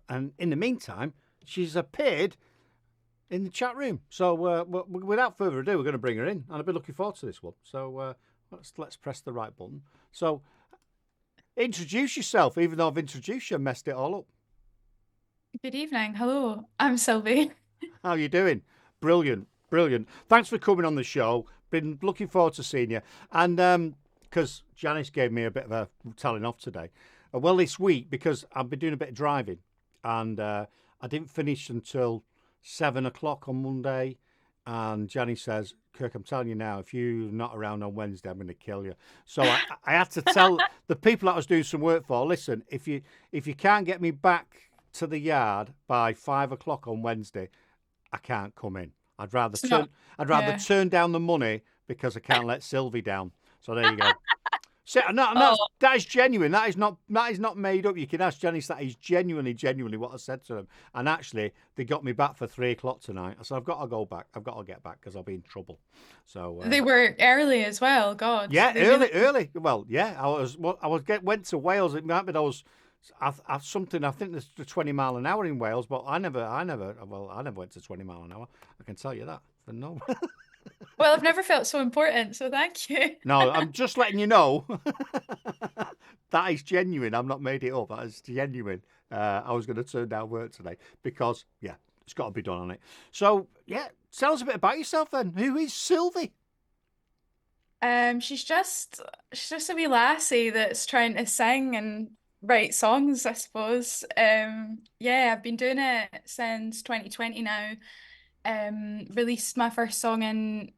And in the meantime, she's appeared in the chat room. So without further ado, we're going to bring her in, and I've been looking forward to this one. So let's press the right button. So introduce yourself, even though I've introduced you and messed it all up. Good evening. Hello, I'm Sylvie. How are you doing? Brilliant, brilliant. Thanks for coming on the show. Been looking forward to seeing you. And because Janice gave me a bit of a telling off today. Well, this week, because I've been doing a bit of driving, and I didn't finish until 7 o'clock on Monday. And Janice says, Kirk, I'm telling you now, if you're not around on Wednesday, I'm going to kill you. So I had to tell the people that I was doing some work for, listen, if you can't get me back to the yard by 5 o'clock on Wednesday, I can't come in. I'd rather It's not, yeah. turn down the money because I can't let Sylvie down. So there you go. So, Oh, that is genuine. That is not made up. You can ask Janice. That is genuinely what I said to them. And actually, they got me back for 3 o'clock tonight. So I've got to go back. I've got to get back because I'll be in trouble. So they were early as well. God, yeah, they really. early. Well, yeah, went to Wales. It might be I think there's 20 mile an hour in Wales, but I never went to 20 mile an hour. I can tell you that for no. Well, I've never felt so important, so thank you. No, I'm just letting you know. That is genuine. I've not made it up. That is genuine. I was going to turn down work today because, yeah, it's got to be done on it. So, yeah, tell us a bit about yourself then. Who is Sylvie? She's just a wee lassie that's trying to sing and write songs, I suppose. Yeah, I've been doing it since 2020 now. Released my first song in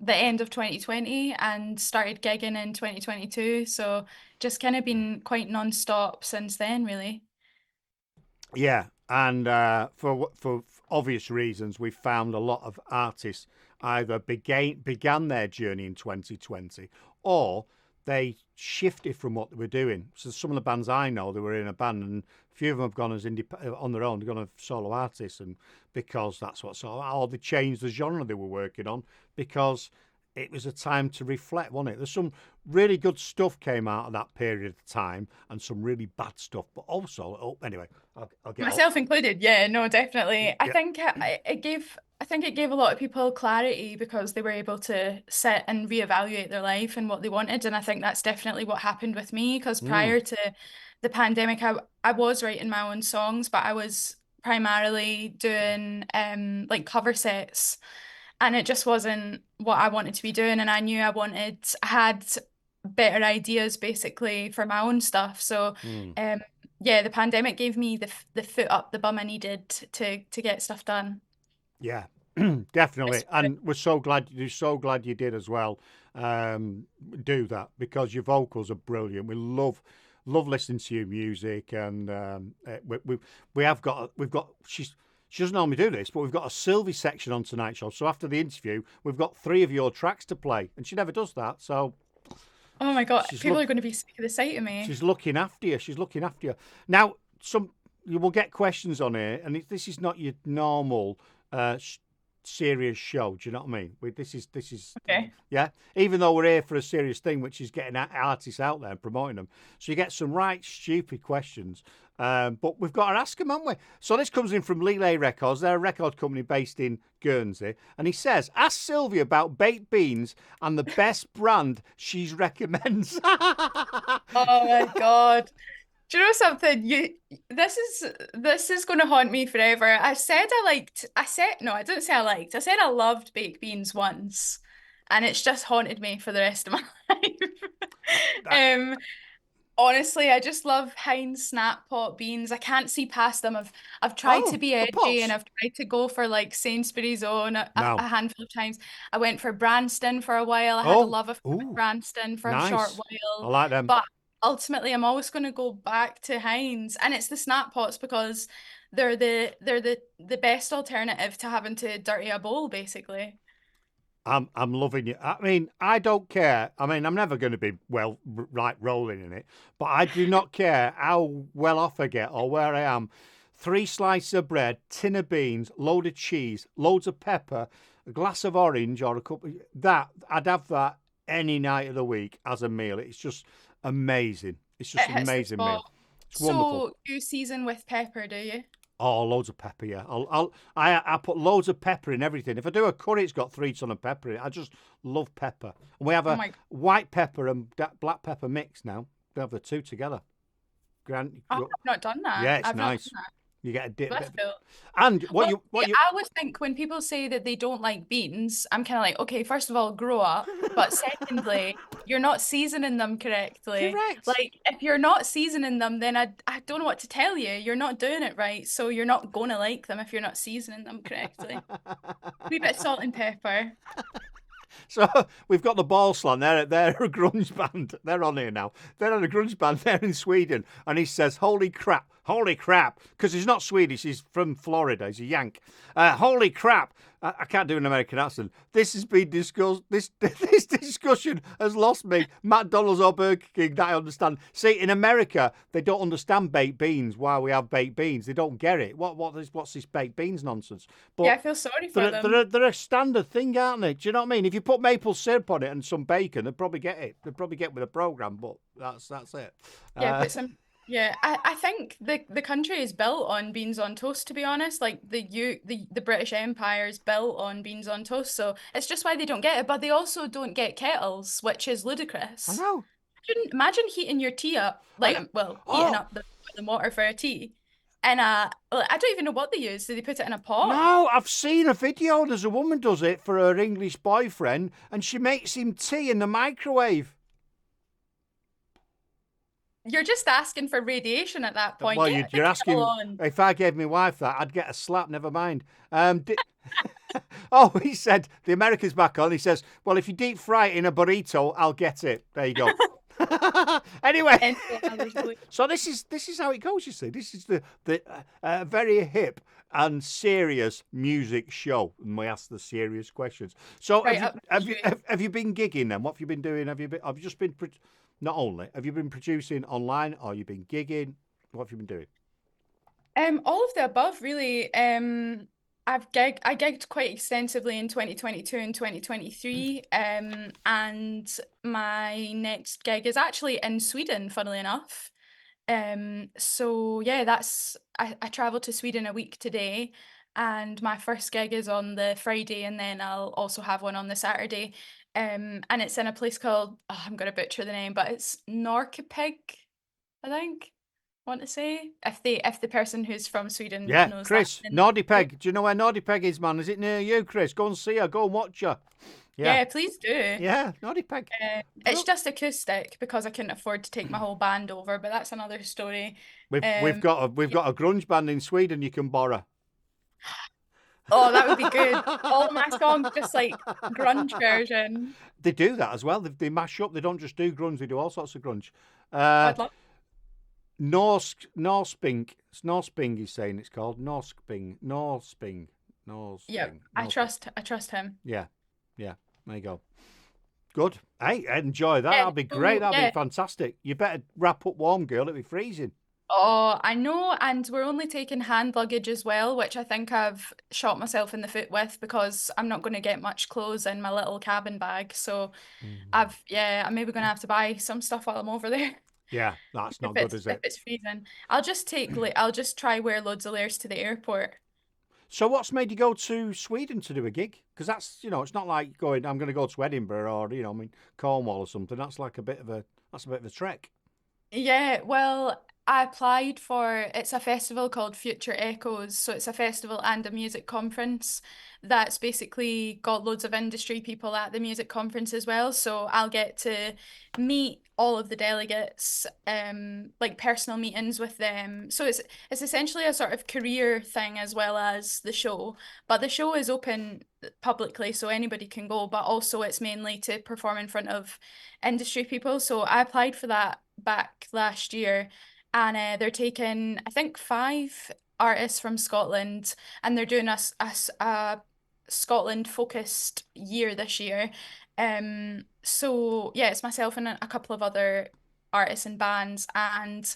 the end of 2020 and started gigging in 2022. So just kind of been quite non-stop since then, really. Yeah, and for obvious reasons, we found a lot of artists either began their journey in 2020 or they shifted from what they were doing. So some of the bands I know, they were in a band, and a few of them have gone as on their own. They've gone as solo artists, and because that's what or they changed the genre they were working on because it was a time to reflect, wasn't it? There's some really good stuff came out of that period of time, and some really bad stuff. But also, anyway, I'll get off. Myself included, yeah, no, definitely. I Yeah, think it gave a lot of people clarity because they were able to sit and reevaluate their life and what they wanted. And I think that's definitely what happened with me because mm, prior to the pandemic, I was writing my own songs, but I was primarily doing like cover sets, and it just wasn't what I wanted to be doing. And I knew I had better ideas basically for my own stuff. So mm. um yeah, the pandemic gave me the foot up the bum I needed to get stuff done. Yeah, definitely. It's- And we're so glad you did as well. Um, do that because your vocals are brilliant. We love listening to your music, and we've got she doesn't normally do this, but we've got a Sylvie section on tonight's show. So after the interview, we've got 3 of your tracks to play, and she never does that. So Oh my God, she's people look are going to be sick of the sight of me. she's looking after you. She's looking after you. Now, you will get questions on here, and this is not your normal uh, serious show. Do you know what I mean? This is Okay. yeah. Even though we're here for a serious thing, which is getting artists out there and promoting them, so you get some right stupid questions. But we've got to ask them, haven't we? So this comes in from Lele Records. They're a record company based in Guernsey, and he says, "Ask Sylvia about baked beans and the best brand she recommends." Oh my God. Do you know something? This is going to haunt me forever. I didn't say I liked. I said I loved baked beans once, and it's just haunted me for the rest of my life. That, Um, Honestly, I just love Heinz snap pot beans. I can't see past them. I've tried to oh, be the edgy and pots. I've tried to go for like Sainsbury's own No. a handful of times. I went for Branston for a while. I had a Oh, love affair with ooh, Branston for a short nice. I while, like them. but ultimately I'm always going to go back to Heinz, and it's the snap pots because they're the best alternative to having to dirty a bowl, basically. I'm loving it. I mean, I don't care. I mean, I'm never going to be right rolling in it, but I do not care how well off I get or where I am. 3 slices of bread, tin of beans, load of cheese, loads of pepper, a glass of orange or a cup of that. I'd have that any night of the week as a meal. It's just amazing. It's It just an hits the amazing meal. spot. wonderful. So you season with pepper, do you? Oh, loads of pepper, yeah. I put loads of pepper in everything. If I do a curry, it's got 3 tons of pepper in it. I just love pepper. And we have Oh a my, white pepper and black pepper mix now. We have the two together. I've not done that. Yeah, it's I've not nice. done that. You get a dip. That's cool. And Well, see, I always think when people say that they don't like beans, I'm kind of like, okay, first of all, grow up. But secondly, you're not seasoning them correctly. Correct. Like, if you're not seasoning them, then I don't know what to tell you. You're not doing it right. So you're not going to like them if you're not seasoning them correctly. Wee bit of salt and pepper. So we've got the ball slant. They're a grunge band. They're on here now. They're on a grunge band. They're in Sweden, and he says, "Holy crap! Holy crap!" Because he's not Swedish. He's from Florida. He's a Yank. Holy crap! I can't do an American accent. This has been discussed. This discussion has lost me. McDonald's or Burger King, that I understand. See, in America, they don't understand baked beans. Why we have baked beans? They don't get it. What's this baked beans nonsense? But Yeah, I feel sorry for them. they're a standard thing, aren't they? Do you know what I mean? If you put maple syrup on it and some bacon, they'd probably get it. They'd probably get with a program, but that's it. Yeah, but some yeah, I think the country is built on beans on toast, to be honest. Like the British Empire is built on beans on toast, so it's just why they don't get it. But they also don't get kettles, which is I ludicrous. know. Imagine heating your tea up, I like know. heating Oh up the water for a tea. And well, I don't even know what they use. Do they put it in a pot? no, I've seen a video. There's a woman does it for her English boyfriend, and she makes him tea in the microwave. You're just asking for radiation at that point. Well, Get the you're kettle asking. on. If I gave my wife that, I'd get a slap. Never mind. Oh, he said the American's back on. He says, "Well, if you deep fry it in a burrito, I'll get it." There you go. Anyway, And obviously. so this is how it goes. You see, this is the very hip and serious music show, and we ask the serious questions. So Right have up you my have you street. have you been gigging then? What have you been doing? Have you just been not only have you been producing online, or you been gigging? What have you been doing? All of the above, really. I gigged quite extensively in 2022 and 2023. And my next gig is actually in Sweden, funnily enough. So yeah, I travel to Sweden a week today, and my first gig is on the Friday, and then I'll also have one on the Saturday. And it's in a place called, oh, I'm gonna butcher the name, but it's Norrköping, I think. Want to say if the person who's from Sweden Yeah, knows that. Chris, Then Nordipeg. Do you know where Nordipeg is, man? Is it near you, Chris? Go and see her. Go and watch her. Yeah, yeah, please do. yeah, Nordipeg. It's just acoustic because I couldn't afford to take my whole band over, but that's another story. We've Um, got a grunge band in Sweden you can borrow. oh, that would be good. All my songs just like grunge version. They do that as well. They mash up. They don't just do grunge. They do all sorts of grunge. Oh, Uh, I'd love. Norsping. It's Norsping. He's saying it's called Norsping. Norsping. Yeah, Norsping. I trust him. Yeah, yeah. There you go. Good. Hey, enjoy that. Yeah, That'll be great. so That'll yeah. be fantastic. You better wrap up warm, girl. It'll be freezing. Oh, I know, and we're only taking hand luggage as well, which I think I've shot myself in the foot with because I'm not going to get much clothes in my little cabin bag. So I'm maybe going to have to buy some stuff while I'm over there. Yeah, that's If not good, is if it? it's freezing. I'll just try wear loads of layers to the airport. So what's made you go to Sweden to do a gig? Because that's, it's not like going, I'm going to go to Edinburgh or, Cornwall or something. That's like that's a bit of a trek. Yeah, well, I applied for it's a festival called Future Echoes. So it's a festival and a music conference that's basically got loads of industry people at the music conference as well. So I'll get to meet all of the delegates, like personal meetings with them. So it's essentially a sort of career thing as well as the show. But the show is open publicly, so anybody can go, but also it's mainly to perform in front of industry people. So I applied for that back last year, and they're taking, I think, 5 artists from Scotland, and they're doing a Scotland focused year this year. So yeah, it's myself and a couple of other artists and bands, and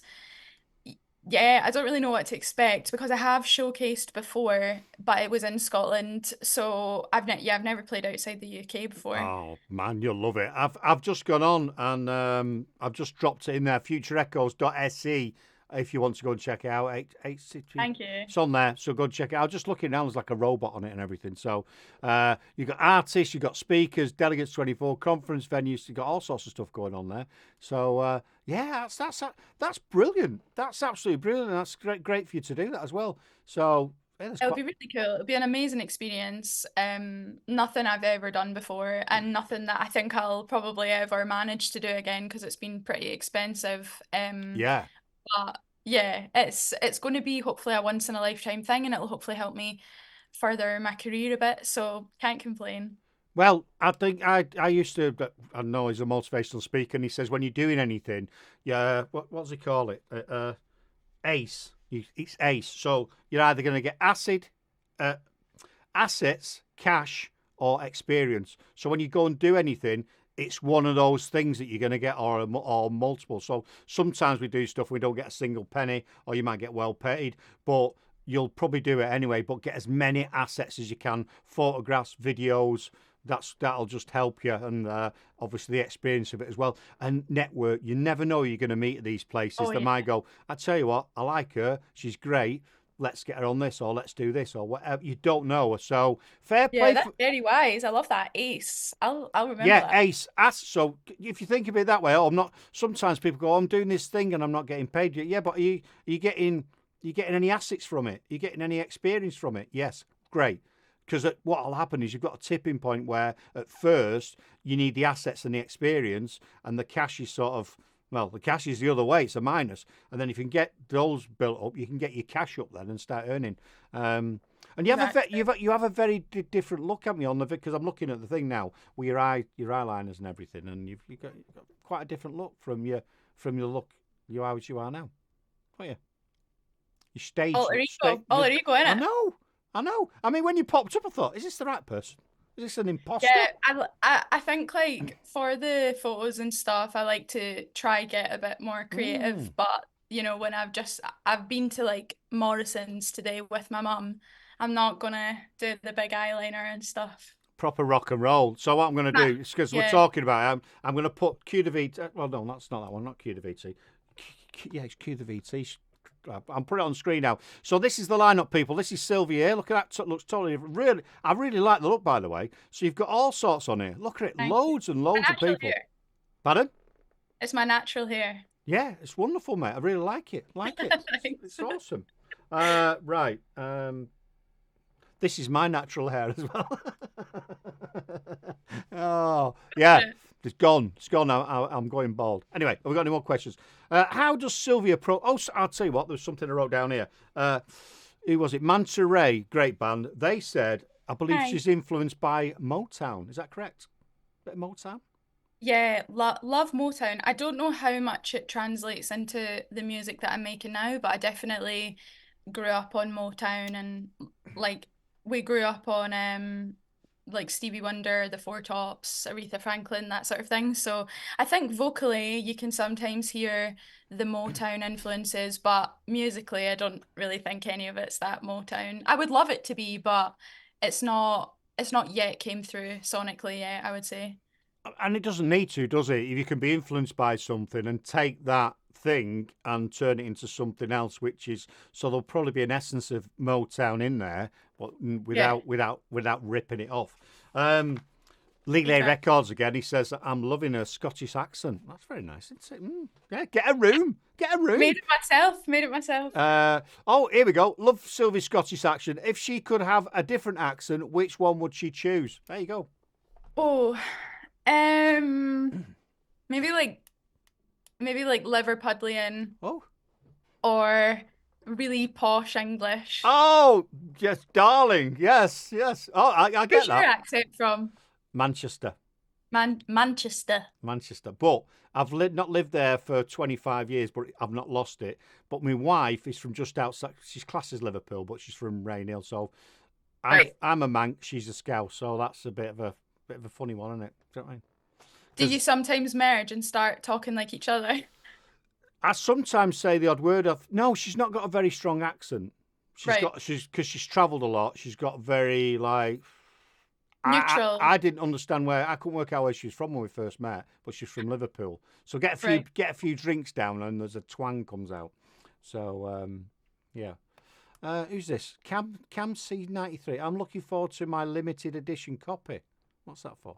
yeah, I don't really know what to expect because I have showcased before, but it was in Scotland, so I've never played outside the UK before. Oh man, you'll love it. I've just gone on and I've just dropped it in there, futureechoes.se, if you want to go and check it out. Thank you. It's on there, so go and check it out. Just looking now, there's like a robot on it and everything. So you've got artists, you've got speakers, Delegates 24, conference venues, you've got all sorts of stuff going on there. So yeah, that's brilliant. That's absolutely brilliant. That's great for you to do that as well. So yeah, It'll be really cool. It'll be an amazing experience. Nothing I've ever done before, and nothing that I think I'll probably ever manage to do again because it's been pretty expensive. yeah. But yeah, it's going to be hopefully a once in a lifetime thing, and it'll hopefully help me further my career a bit. So can't complain. Well, I think I used to. I know he's a motivational speaker, and he says when you're doing anything, yeah, what does he call it? ACE. It's ACE. So you're either going to get assets, cash, or experience. So when you go and do anything, it's one of those things that you're going to get, or multiple. So sometimes we do stuff we don't get a single penny, or you might get well paid, but you'll probably do it anyway. But get as many assets as you can, photographs, videos. That'll just help you, and obviously the experience of it as well. And network. You never know who you're going to meet at these places. Oh, They yeah. might go, I tell you what, I like her. She's great. Let's get her on this, or let's do this, or whatever. You don't know. So fair Yeah, play. that's very wise. I love that. Ace. I'll remember Yeah, that. ace. So if you think of it that way, I'm not. Sometimes people go, I'm doing this thing and I'm not getting paid. Yeah, but are you getting any assets from it? Are you getting any experience from it? Yes, great. Because what will happen is you've got a tipping point where at first you need the assets and the experience, and the cash is the cash is the other way. It's a minus, and then if you can get those built up, you can get your cash up then and start earning. And you have you have a very different look at me on the because I'm looking at the thing now with your eyeliners and everything, and you've got quite a different look from your look as you are now. Oh yeah, your stage. Alter ego, innit? I know. I mean, when you popped up, I thought, is this the right person? Is this an imposter? Yeah, I think like for the photos and stuff, I like to try get a bit more creative. But you know, when I've been to like Morrison's today with my mum, I'm not gonna do the big eyeliner and stuff. Proper rock and roll. So what I'm going to do is because we're Yeah. talking about it, I'm going to put Q the VT. Well, no, that's not that one. Not Q the VT. Yeah, it's Q the VT. I'm putting it on screen now. So this is the lineup, people. This is SILVI here. Look at that. Looks totally different. Really, I really like the look, by the way. So you've got all sorts on here. Look at it. Thank Loads and loads My of natural people. hair. Pardon? It's my natural hair. Yeah, it's wonderful, mate. I really like it. It's awesome. Right. This is my natural hair as well. Oh, yeah. It's gone. It's gone. I'm going bald. Anyway, have we got any more questions? How does Sylvia approach? Oh, I'll tell you what. There's something I wrote down here. Who was it? Manta Ray, great band. They said, I believe Hi. she's influenced by Motown. Is that correct? Bit of Motown? Yeah, love Motown. I don't know how much it translates into the music that I'm making now, but I definitely grew up on Motown and like we grew up on like Stevie Wonder, the Four Tops, Aretha Franklin, that sort of thing. So I think vocally you can sometimes hear the Motown influences, but musically I don't really think any of it's that Motown. I would love it to be, but it's not yet came through sonically yet, I would say. And it doesn't need to, does it? If you can be influenced by something and take that thing and turn it into something else, which is so there'll probably be an essence of Motown in there, but without ripping it off. Lee Exactly. Records again. He says I'm loving her Scottish accent. That's very nice, isn't it? Yeah, get a room. Made it myself. Oh, here we go. Love Sylvie's Scottish accent. If she could have a different accent, which one would she choose? There you go. Oh, maybe like Liverpudlian Oh. or really posh English. Oh, yes, darling. Yes. Oh, I get Where's your that. accent from? Manchester. Manchester. But I've not lived there for 25 years, but I've not lost it. But my wife is from just outside. She's classed as Liverpool, but she's from Rainhill. So Right. I'm a Manx. She's a Scouse. So that's a bit of a funny one, isn't it? Do you know what I mean? Do you sometimes merge and start talking like each other? I sometimes say the odd word of no. She's not got a very strong accent. Right. Because she's travelled a lot. She's got very like Neutral. I didn't understand I couldn't work out where she was from when we first met, but she's from Liverpool. So get a few drinks down and there's a twang comes out. So yeah. Who's this? Cam C93. I'm looking forward to my limited edition copy. What's that for?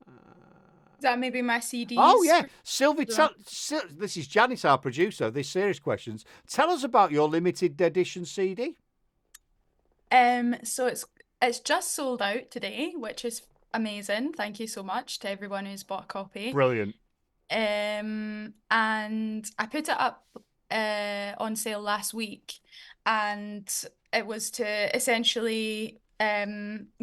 Is that maybe my Oh CDs? yeah, Sylvie. This is Janice, our producer. This series questions. Tell us about your limited edition CD. So it's just sold out today, which is amazing. Thank you so much to everyone who's bought a copy. Brilliant. And I put it up on sale last week, and it was to essentially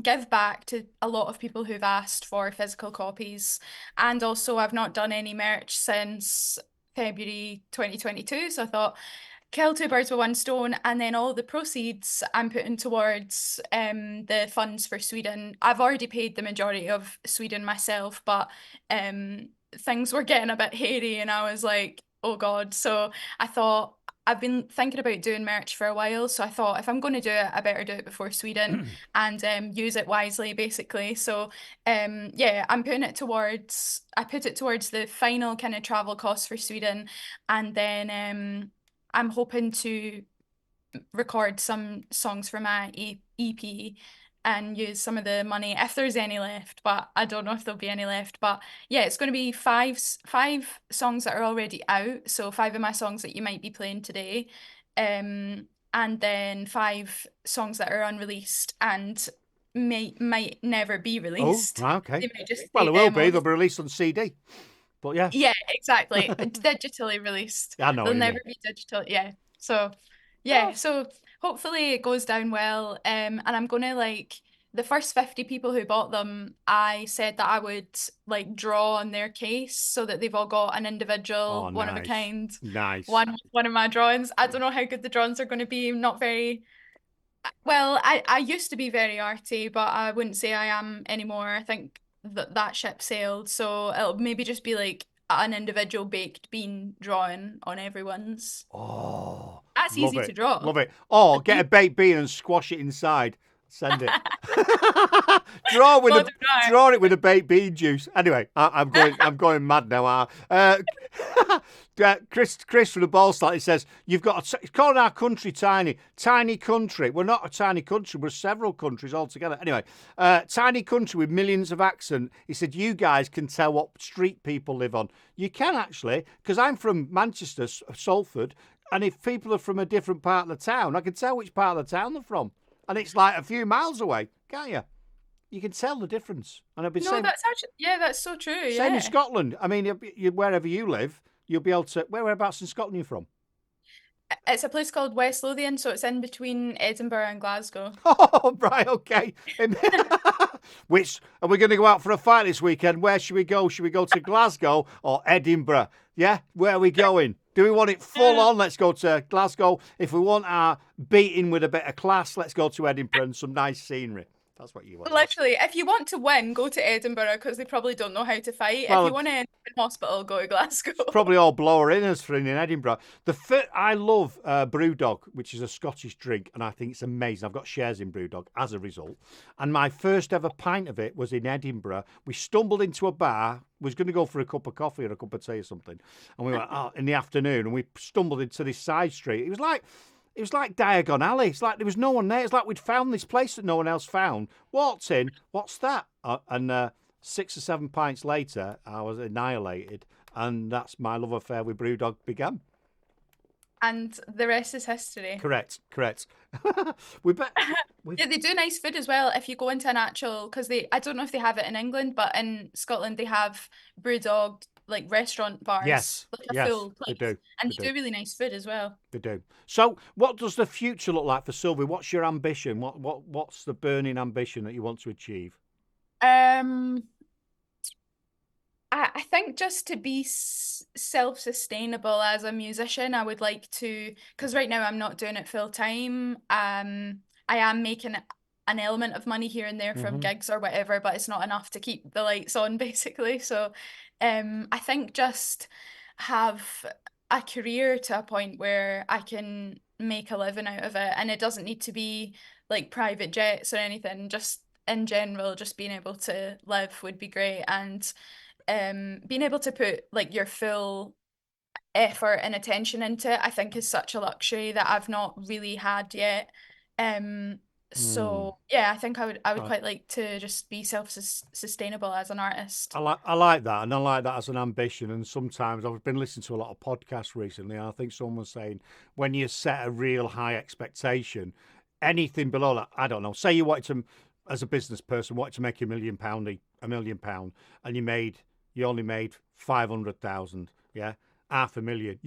give back to a lot of people who've asked for physical copies. And also, I've not done any merch since February 2022, so I thought kill two birds with one stone, and then all the proceeds I'm putting towards the funds for Sweden. I've already paid the majority of Sweden myself, but things were getting a bit hairy, and I was like, oh God. So I thought I've been thinking about doing merch for a while, so I thought if I'm going to do it, I better do it before Sweden and use it wisely, basically. So yeah, I put it towards the final kind of travel costs for Sweden, and then I'm hoping to record some songs for my EP and use some of the money if there's any left, but I don't know if there'll be any left. But yeah, it's going to be five songs that are already out, so five of my songs that you might be playing today, and then five songs that are unreleased and might never be Oh, released. right, okay. They might just Well, stay it will be. demos. They'll be released on CD. But yeah, Yeah, exactly. Digitally released. I know They'll what you never mean. be digital. Yeah. So, yeah. Oh, So hopefully it goes down well. And I'm gonna like the first 50 people who bought them, I said that I would like draw on their case so that they've all got an individual, oh, one of a nice, kind, nice. one of my drawings. I don't know how good the drawings are going to be. I'm not very well. I used to be very arty, but I wouldn't say I am anymore. I think that ship sailed, so it'll maybe just be like an individual baked bean drawing on everyone's. Oh, That's love easy to it, draw. love it. Oh, That's get a easy. baked bean and squash it inside. Send it. draw with a Modern art. draw it with a baked bean juice. Anyway, I'm going mad now. Chris from the ball slot, he says you've got he's calling our country tiny country. We're not a tiny country. We're several countries altogether. Anyway, tiny country with millions of accent. He said you guys can tell what street people live on. You can actually, because I'm from Manchester, Salford, and if people are from a different part of the town, I can tell which part of the town they're from, and it's like a few miles away, can't you? You can tell the difference, and it'll be No, same that's actually yeah, that's so true. same in Yeah. Scotland. I mean, wherever you live, you'll be able to. Whereabouts in Scotland are you from? It's a place called West Lothian, so it's in between Edinburgh and Glasgow. Oh, right, okay. Which are we going to go out for a fight this weekend? Where should we go? Should we go to Glasgow or Edinburgh? Yeah, where are we going? Do we want it full on? Let's go to Glasgow. If we want our beating with a bit of class, let's go to Edinburgh and some nice scenery. That's what you want. Literally, if you want to win, go to Edinburgh because they probably don't know how to fight. If you Well, want to end up in hospital, go to Glasgow. it's probably all blower inners for in Edinburgh. I love Brewdog, which is a Scottish drink, and I think it's amazing. I've got shares in Brewdog as a result. And my first ever pint of it was in Edinburgh. We stumbled into a bar, was going to go for a cup of coffee or a cup of tea or something, and we went in the afternoon, and we stumbled into this side street. It was like Diagon Alley. It's like there was no one there. It's like we'd found this place that no one else found. Walked in. What's that? And 6 or 7 pints later, I was annihilated, and that's my love affair with Brewdog began. And the rest is history. Correct. we bet. Yeah, they do nice food as well. If you go into an actual, because I don't know if they have it in England, but in Scotland they have Brewdog like restaurant bars, Yes, like a yes, full they place, do. and They they do. do really nice food as well. They do. So, what does the future look like for Sylvie? What's your ambition? What's the burning ambition that you want to achieve? Um, I think just to be self-sustainable as a musician, I would like to, because right now I'm not doing it full time. I am making an element of money here and there from Hmm. gigs or whatever, but it's not enough to keep the lights on, basically. So, I think just have a career to a point where I can make a living out of it, and it doesn't need to be like private jets or anything. Just in general, just being able to live would be great, and being able to put like your full effort and attention into it, I think is such a luxury that I've not really had yet. Um, Hmm. so yeah, I think I would Right. quite like to just be self-sustainable as an artist. I like that, and I like that as an ambition. And sometimes I've been listening to a lot of podcasts recently, and I think someone was saying when you set a real high expectation, anything below that, I don't know. Say you wanted to, as a business person, wanted to make £1 million, and you only made 500,000, yeah, 500,000.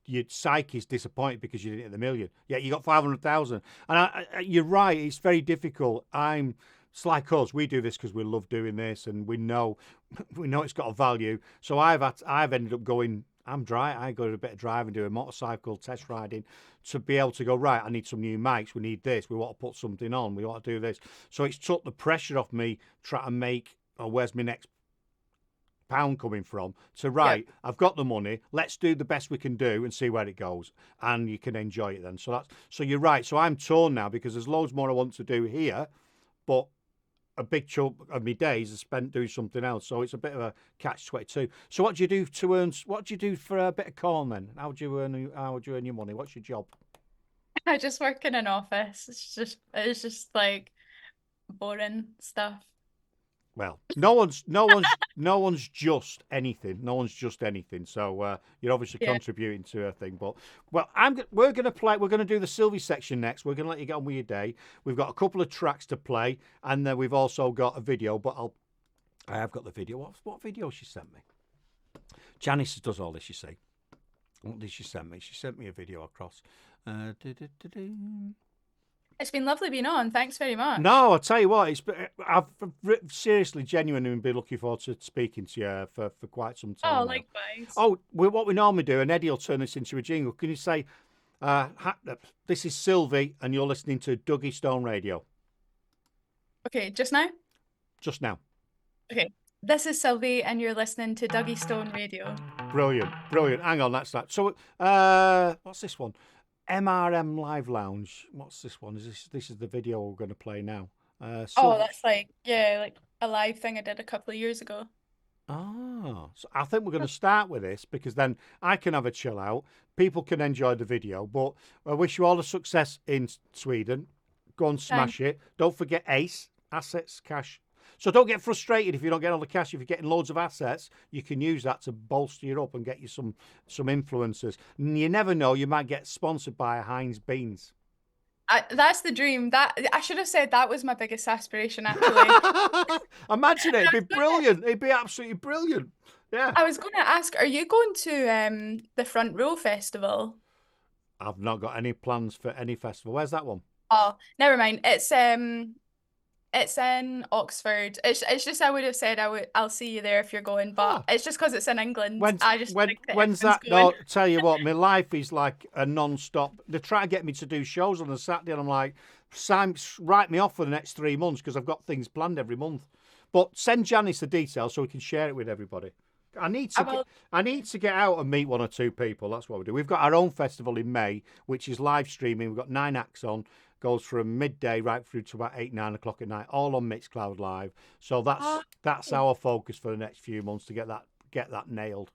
Your psyche is disappointed because you didn't hit the million. Yeah, you got 500,000, and you're right. It's very difficult. It's like us. We do this because we love doing this, and we know it's got a value. So I've ended up going. I go to a bit of driving, doing motorcycle test riding, to be able to go right. I need some new mics. We need this. We want to put something on. We want to do this. So it's took the pressure off me trying to make. Oh, where's my next pound coming from? So Yep. right, I've got the money. Let's do the best we can do and see where it goes, and you can enjoy it then. So you're right. So I'm torn now because there's loads more I want to do here, but a big chunk of my days are spent doing something else. So it's a bit of a catch-22. So what do you do to earn? What do you do for a bit of corn then? How would you earn? How would you earn your money? What's your job? I just work in an office. It's just like boring stuff. Well, no one's just anything. No one's just anything. So you're obviously Yeah. contributing to a thing. But well, we're gonna play. We're gonna do the Sylvie section next. We're gonna let you get on with your day. We've got a couple of tracks to play, and then we've also got a video. But I have got the video. What video she sent me? Janice does all this. You see. What did she send me? She sent me a video across. Du-du-du-du. It's been lovely being on. Thanks very much. No, I'll tell you what. I've seriously, genuinely been looking forward to speaking to you for quite some Oh, time now. likewise. Oh, what we normally do, and Eddie will turn this into a jingle. Can you say, "This is Sylvie, and you're listening to Duggystoneradio"? Okay, just now? Just now. Okay. This is Sylvie, and you're listening to Dougie Stone Radio. Brilliant, brilliant. Hang on, that's that. So, what's this one? MRM Live Lounge. What's this one? This is the video we're going to play now? Oh, Sylvie. that's like, yeah, like a live thing I did a couple of years ago. So I think we're going to start with this because then I can have a chill out. People can enjoy the video. But I wish you all the success in Sweden. Go and Thanks. smash it. Don't forget ACE, assets, cash. So don't get frustrated if you don't get all the cash. If you're getting loads of assets, you can use that to bolster you up and get you some influencers. And you never know, you might get sponsored by Heinz Beans. That's the dream. That I should have said that was my biggest aspiration, actually. Imagine it. It'd I be was gonna, brilliant. It'd be absolutely brilliant. Yeah. I was going to ask, are you going to the Front Row Festival? I've not got any plans for any festival. Where's that one? Oh, never mind. It's in Oxford. It's just I would have said I'll see you there if you're going, but Oh, it's just because it's in England. when's I just think that when's everyone's that? going. No, tell you what, my life is like a non-stop. They try to get me to do shows on a Saturday, and I'm like, Sam, write me off for the next 3 months because I've got things planned every month. But send Janice the details so we can share it with everybody. I need I to get will. I need to get out and meet one or two people. That's what we do. We've got our own festival in May, which is live streaming. We've got 9 acts on. Goes from midday right through to about 8, 9 o'clock at night, all on Mixcloud Live. So Oh, that's our focus for the next few months to get that nailed.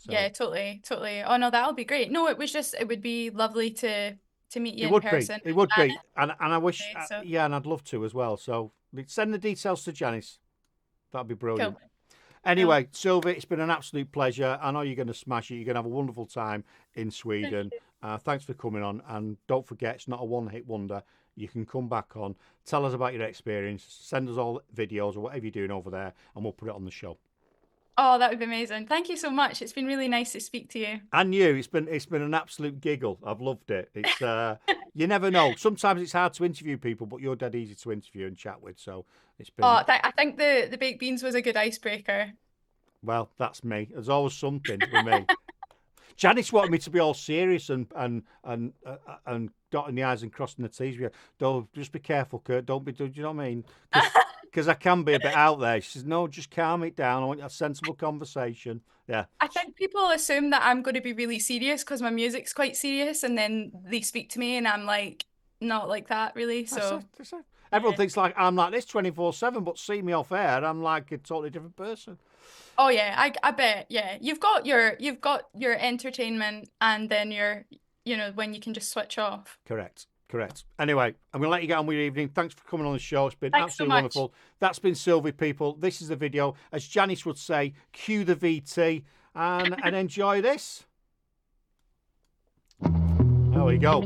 yeah, So totally, totally. Oh no, that'll be great. No, it would be lovely to meet you it in would be, person. it would And be, and I wish, so yeah, and I'd love to as well. So send the details to Janice. That'd be cool. brilliant. Cool. Anyway, Sylvie, it's been an absolute pleasure. I know you're going to smash it. You're going to have a wonderful time in Sweden. Thanks for coming on. And don't forget, it's not a one-hit wonder. You can come back on, tell us about your experience, send us all videos or whatever you're doing over there, and we'll put it on the show. Oh, that would be amazing. Thank you so much. It's been really nice to speak to you. And you, it's been an absolute giggle. I've loved it. It's you never know. Sometimes it's hard to interview people, but you're dead easy to interview and chat with. So it's been. Oh, th I think the baked beans was a good icebreaker. Well, that's me. There's always something with me. Janice wanted me to be all serious and dotting the i's and crossing the t's. Don't just be careful, Kurt. Don't be. Do you know what I mean? Because I can be a bit out there. She says, "No, just calm it down. I want a sensible conversation." Yeah, I think people assume that I'm going to be really serious because my music's quite serious, and then they speak to me, and I'm like, not like that, really. that's it. So, That's it. Everyone yeah. thinks like I'm like this 24/7, but see me off air, I'm like a totally different person. Oh yeah, I bet. Yeah, you've got your entertainment, and then when you can just switch off. Correct. Correct. Anyway, I'm going to let you get on with your evening. Thanks for coming on the show. It's been Thanks so absolutely much. wonderful. That's been Sylvie, people. This is the video. As Janice would say, cue the VT and enjoy this. There we go.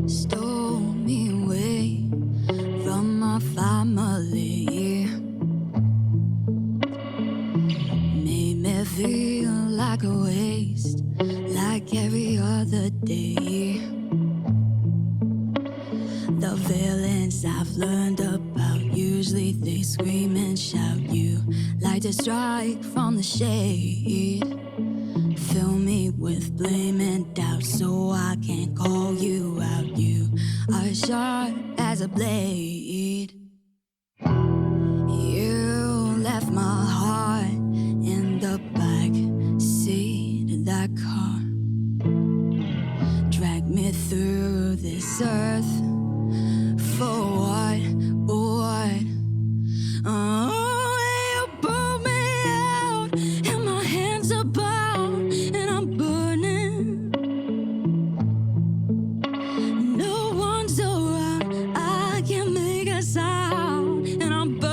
Stole me away from my family. Made me feel like a waste, like every other day. The villains I've learned about, usually they scream and shout. You like to strike from the shade. Fill me with blame and doubt so I can't call you out. You are sharp as a blade. You left my heart in the back seat of that car. Drag me through this earth. For what? What? Oh, you pulled me out and my hands are bound and I'm burning. No one's around, I can't make a sound and I'm burning.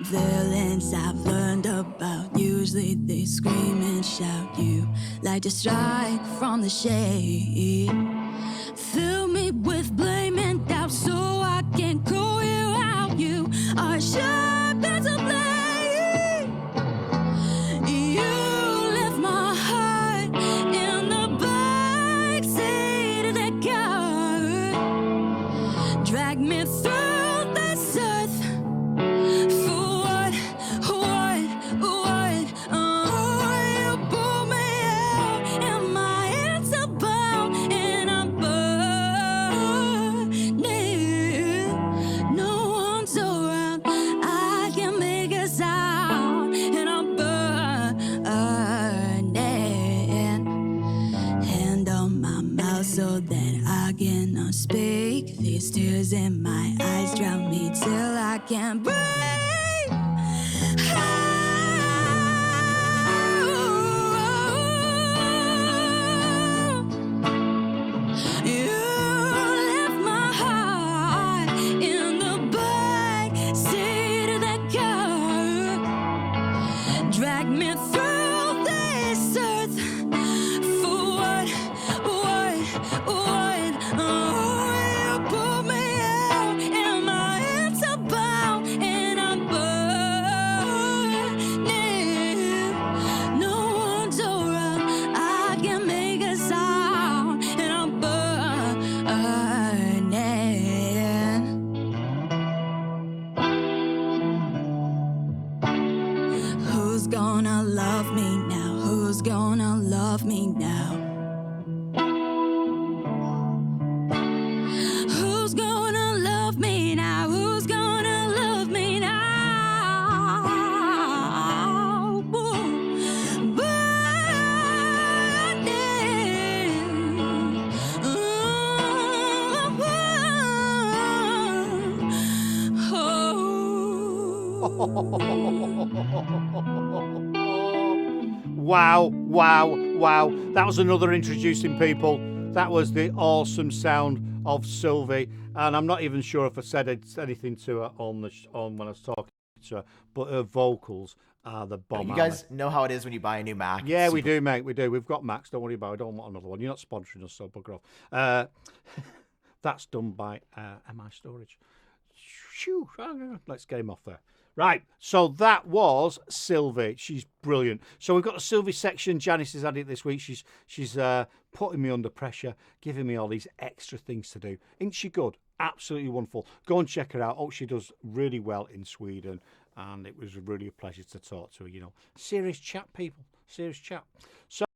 Villains I've learned about, usually they scream and shout. You like to strike from the shade. Fill me with blame and doubt so I can't call you out. You are sharp as a blade. You left my heart in the backseat of that car. Drag me through this earth. For what? Oh, you pull me out and my hands are bound and I'm burning. No one's around, I can make a sound and I'm burning. Hand on my mouth so that I cannot speak. These tears in my eyes drown me till I can't breathe. You left my heart in the back seat of that car. Drag me through this earth. For what? Oh, you pulled me out and my hands are bound and I'm burning. No one's around, I can make a sound and I'm burning. Who's gonna love me now? Who's gonna love me now? Who's gonna love me now? Who's gonna love me now? Burning. Wow. That was another introducing people. That was the awesome sound of Sylvie. And I'm not even sure if I said anything to her on when I was talking to her, but her vocals are the bomb. You guys know how it is when you buy a new Mac. Yeah, we do, mate. We do. We've got Macs. Don't worry about it. I don't want another one. You're not sponsoring us, so bugger off. That's done by MI Storage. Shoo. Let's get him off there. Right, so that was Sylvie. She's brilliant. So we've got a Sylvie section. Janice has had it this week. She's putting me under pressure, giving me all these extra things to do. Isn't she good? Absolutely wonderful. Go and check her out. Oh, she does really well in Sweden, and it was really a pleasure to talk to her. Serious chat, people. Serious chat. So.